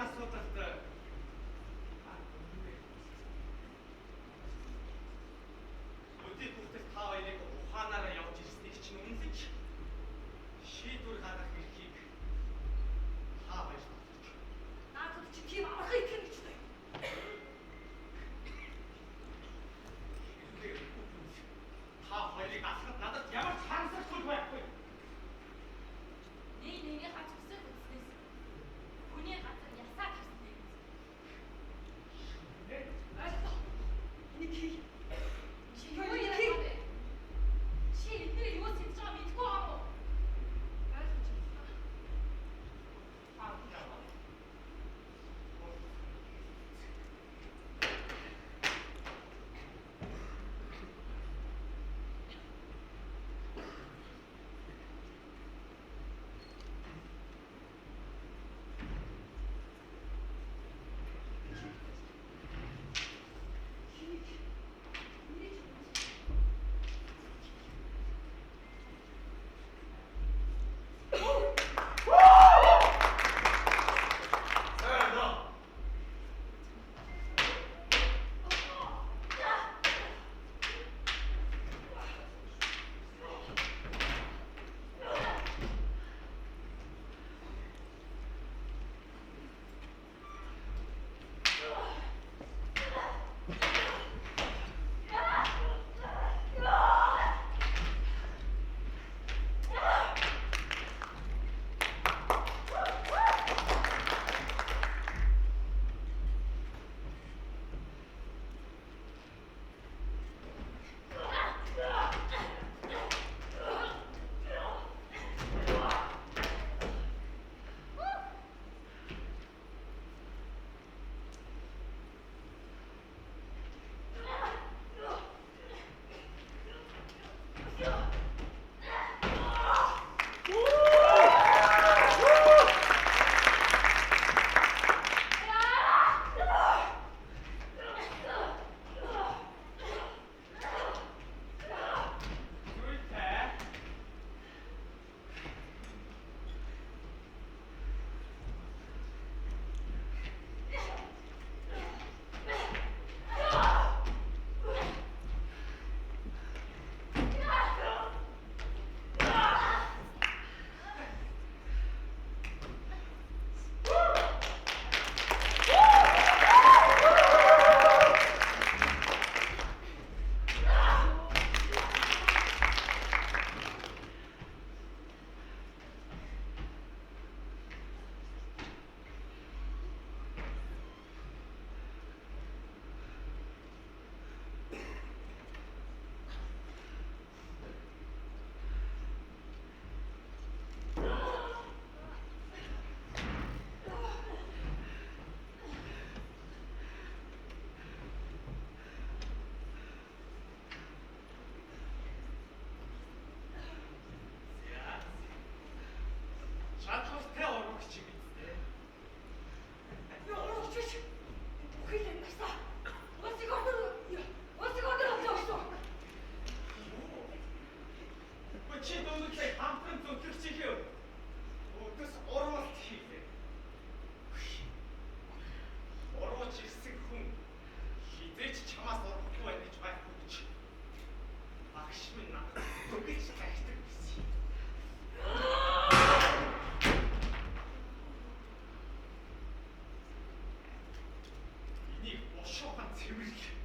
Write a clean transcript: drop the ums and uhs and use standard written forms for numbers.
асуудалд өдий хүртэл та хоёрыг ухаанаараа явж ирснийг чинь үнэлж шийдвэр гаргах эрхийг та хоёр татж. Наадад чи тийм арга их юм гэж үү? Та хоёрыг алхахад надад ямар ч харамсалтай байхгүй. Нэг хаач өсөж үзснээс хүний газар ясаа тавьсан юм. Ойлголоо. Энийг хий. Чи юу яриад байна? Чи эдгээр юу хийж байгаа мэдгүй аа уу? Ойлгож байна. Чадвартай урагч юм ээ. Юу ч биш. Бүхэл юм насаа. Усиг ордор авчихсан. Чи дөнгөж хамтран зүтгэж хийв. Өдөөс уралт хийлээ. Урууч ирсэн хүн хизээч чамаас урахгүй байх гэж байхгүй гэж. Багш минь надад зүгэж тахдаг гэсэн. Энийг бошоохан цэвэрлэх.